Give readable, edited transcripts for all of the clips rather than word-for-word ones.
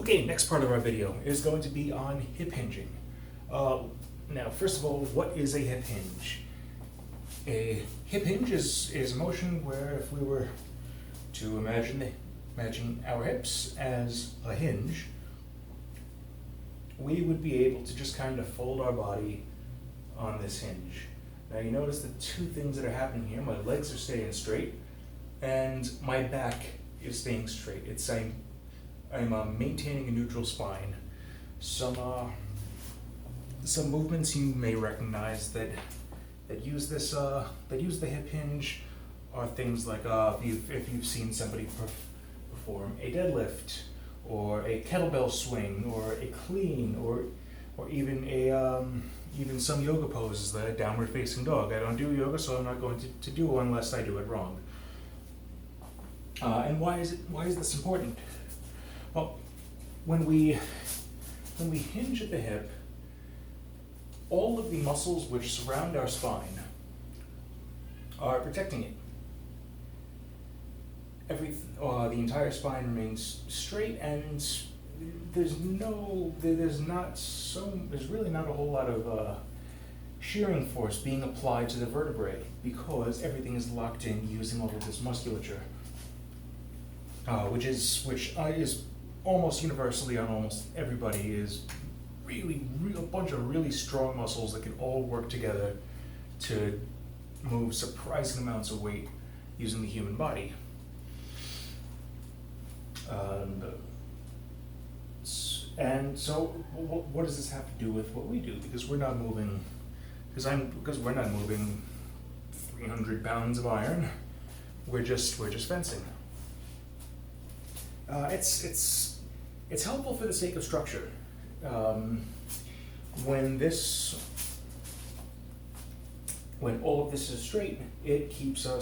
Okay, next part of our video is going to be on hip hinging. Now, first of all, what is a hip hinge? A hip hinge is a motion where if we were to imagine our hips as a hinge, we would be able to just kind of fold our body on this hinge. Now you notice the two things that are happening here. My legs are staying straight and my back is staying straight. I'm maintaining a neutral spine. Some movements you may recognize that use the hip hinge are things like if you've seen somebody perform a deadlift or a kettlebell swing or a clean or even even some yoga poses, the downward facing dog. I don't do yoga, so I'm not going to do one unless I do it wrong. And why is this important? Well, when we hinge at the hip, all of the muscles which surround our spine are protecting it. The entire spine remains straight, and there's really not a whole lot of shearing force being applied to the vertebrae because everything is locked in using all of this musculature, which is almost universally on almost everybody is really a bunch of really strong muscles that can all work together to move surprising amounts of weight using the human body. And so, what does this have to do with what we do? Because we're not moving 300 pounds of iron. We're just fencing. It's helpful for the sake of structure. When all of this is straight, it keeps our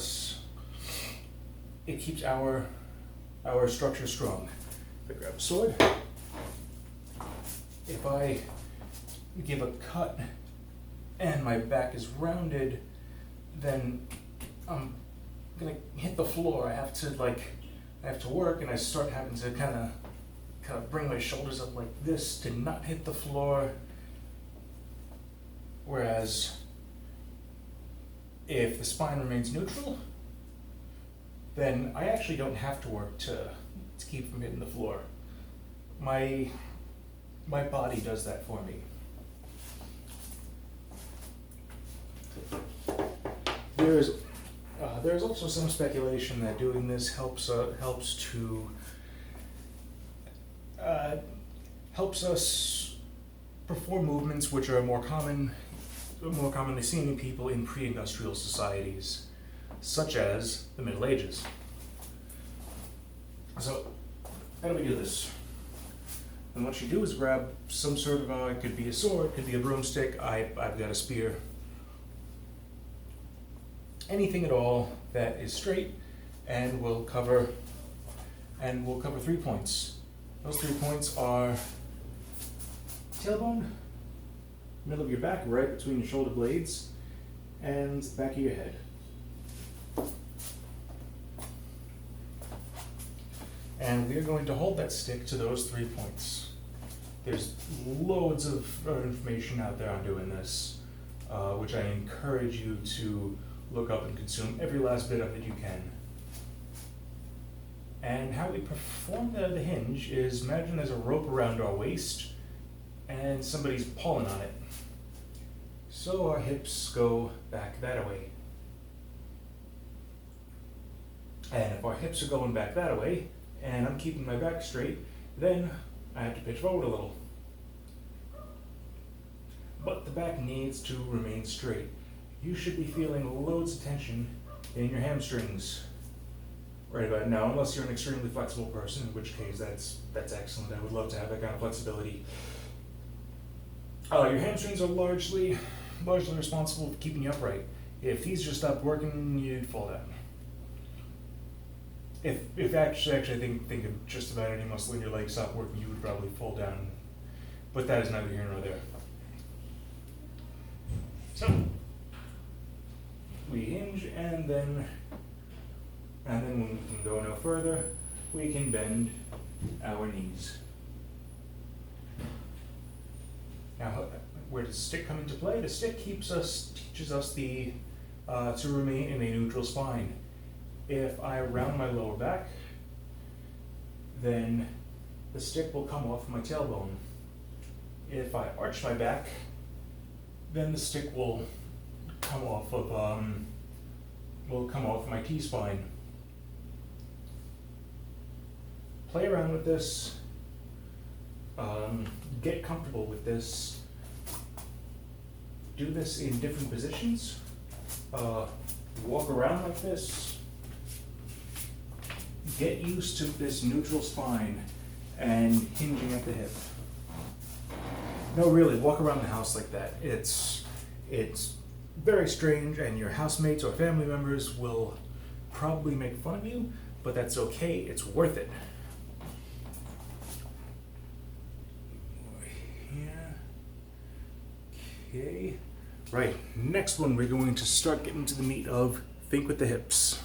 structure strong. If I grab a sword, if I give a cut and my back is rounded, then I'm gonna hit the floor. I have to work, and I start having to kind of bring my shoulders up like this to not hit the floor. Whereas if the spine remains neutral, then I actually don't have to work to keep from hitting the floor. My body does that for me. There's also some speculation that doing this helps us perform movements which are more commonly seen in people in pre-industrial societies, such as the Middle Ages. So, how do we do this? And what you do is grab some sort of, it could be a sword, it could be a broomstick, I've got a spear. Anything at all that is straight, and we'll cover 3 points. Those 3 points are tailbone, middle of your back, right between your shoulder blades, and the back of your head. And we're going to hold that stick to those 3 points. There's loads of information out there on doing this, which I encourage you to look up and consume every last bit of it you can. And how we perform the hinge is, imagine there's a rope around our waist and somebody's pulling on it. So our hips go back that way. And if our hips are going back that way, and I'm keeping my back straight, then I have to pitch forward a little. But the back needs to remain straight. You should be feeling loads of tension in your hamstrings right about now, unless you're an extremely flexible person, in which case that's excellent. I would love to have that kind of flexibility. Your hamstrings are largely responsible for keeping you upright. If these just stopped working, you'd fall down. If actually I think of just about any muscle in your leg stop working, you would probably fall down. But that is neither here nor there. So we hinge, and then when we can go no further, we can bend our knees. where does the stick come into play? The stick teaches us the to remain in a neutral spine. If I round my lower back, then the stick will come off my tailbone. If I arch my back, then the stick will come off of my T-spine. Play around with this. Get comfortable with this. Do this in different positions. Walk around like this. Get used to this neutral spine and hinging at the hip. No, really, walk around the house like that. It's very strange, and your housemates or family members will probably make fun of you, but that's okay, it's worth it. Here. Okay. Right, next one we're going to start getting to the meat of think with the hips.